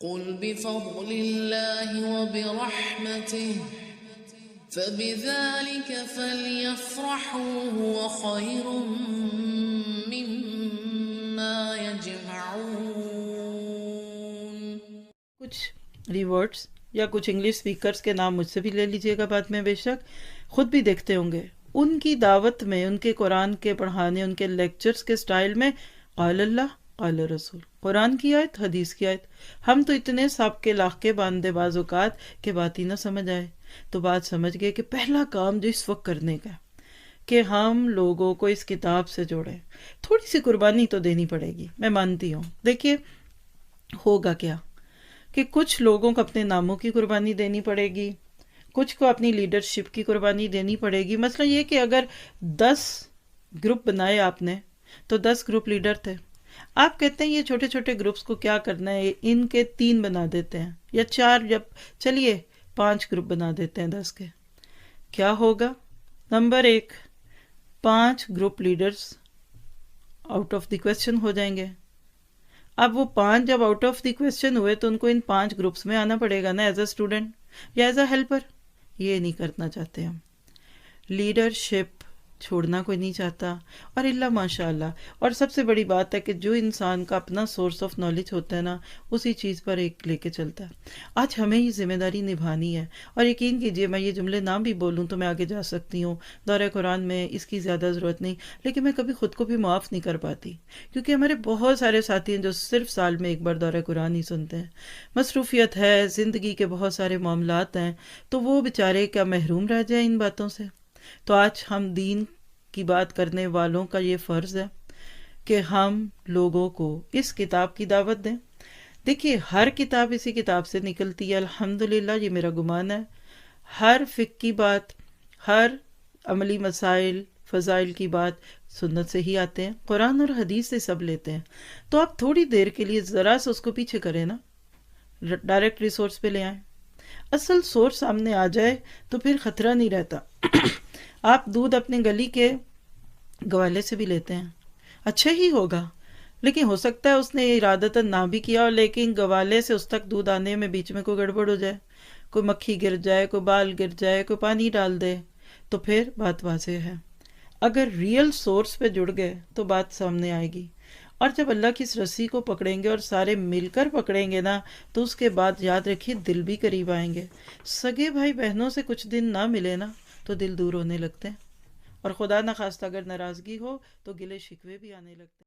قل بفضل الله وبرحمته فبذلك فليفرحوا هو خير مما يجمعون. کچھ ریورڈز یا کچھ انگلش سپیکرز کے نام مجھ سے بھی لے لیجئے گا بعد میں، بے شک خود بھی دیکھتے ہوں گے ان کی دعوت میں، ان کے قرآن کے پڑھانے، ان کے لیکچرز کے سٹائل میں قال اللہ قال رسول، قرآن کی آیت، حدیث کی آیت. ہم تو اتنے سب کے لاکھ کے باندھے بعض اوقات کہ بات ہی نہ سمجھ آئے، تو بات سمجھ گئے کہ پہلا کام جو اس وقت کرنے کا کہ ہم لوگوں کو اس کتاب سے جوڑیں. تھوڑی سی قربانی تو دینی پڑے گی، میں مانتی ہوں. دیکھیے ہوگا کیا کہ کچھ لوگوں کو اپنے ناموں کی قربانی دینی پڑے گی، کچھ کو اپنی لیڈرشپ کی قربانی دینی پڑے گی. مثلا یہ کہ اگر 10 گروپ بنائے آپ نے تو 10 گروپ لیڈر تھے، آپ کہتے ہیں یہ چھوٹے چھوٹے گروپس کو کیا کرنا ہے، ان کے 3 بنا دیتے ہیں یا 4، جب چلیے 5 گروپ بنا دیتے ہیں 10 کے. کیا ہوگا؟ Number 1، 5 group leaders out of the question ہو جائیں گے. اب وہ 5 جب آؤٹ آف دی کویسچن ہوئے تو ان کو ان 5 گروپس میں آنا پڑے گا نا، ایز اے اسٹوڈنٹ یا ایز اے ہیلپر. یہ نہیں کرنا چاہتے ہم. لیڈرشپ چھوڑنا کوئی نہیں چاہتا، اور اللہ ماشاء اللہ. اور سب سے بڑی بات ہے کہ جو انسان کا اپنا سورس آف نالج ہوتا ہے نا، اسی چیز پر ایک لے کے چلتا ہے. آج ہمیں یہ ذمہ داری نبھانی ہے. اور یقین کیجئے میں یہ جملے نہ بھی بولوں تو میں آگے جا سکتی ہوں، دورہ قرآن میں اس کی زیادہ ضرورت نہیں، لیکن میں کبھی خود کو بھی معاف نہیں کر پاتی، کیونکہ ہمارے بہت سارے ساتھی ہیں جو صرف سال میں ایک بار دورہ قرآن ہی سنتے ہیں. مصروفیت ہے، زندگی کے بہت سارے معاملات ہیں، تو وہ بیچارے کیا محروم رہ جائیں ان باتوں سے. تو آج ہم دین کی بات کرنے والوں کا یہ فرض ہے کہ ہم لوگوں کو اس کتاب کی دعوت دیں. دیکھیے ہر کتاب اسی کتاب سے نکلتی ہے، الحمدللہ، یہ میرا گمان ہے. ہر فقہ کی بات، ہر عملی مسائل فضائل کی بات سنت سے ہی آتے ہیں، قرآن اور حدیث سے سب لیتے ہیں. تو آپ تھوڑی دیر کے لیے ذرا سا اس کو پیچھے کریں نا، ڈائریکٹ ریسورس پہ لے آئیں. اصل سورس سامنے آ جائے تو پھر خطرہ نہیں رہتا. آپ دودھ اپنے گلی کے گوالے سے بھی لیتے ہیں، اچھا ہی ہوگا، لیکن ہو سکتا ہے اس نے ارادتاً نہ بھی کیا ہو، لیکن گوالے سے اس تک دودھ آنے میں بیچ میں کوئی گڑبڑ ہو جائے، کوئی مکھی گر جائے، کوئی بال گر جائے، کوئی پانی ڈال دے، تو پھر بات واضح ہے. اگر ریئل سورس پہ جڑ گئے تو بات سامنے آئے گی. اور جب اللہ کی اس رسی کو پکڑیں گے اور سارے مل کر پکڑیں گے نا، تو اس کے بعد یاد رکھیے دل بھی قریب آئیں گے. سگے بھائی بہنوں سے کچھ دن نہ ملے نا تو دل دور ہونے لگتے ہیں، اور خدا نخواستہ اگر ناراضگی ہو تو گلے شکوے بھی آنے لگتے ہیں.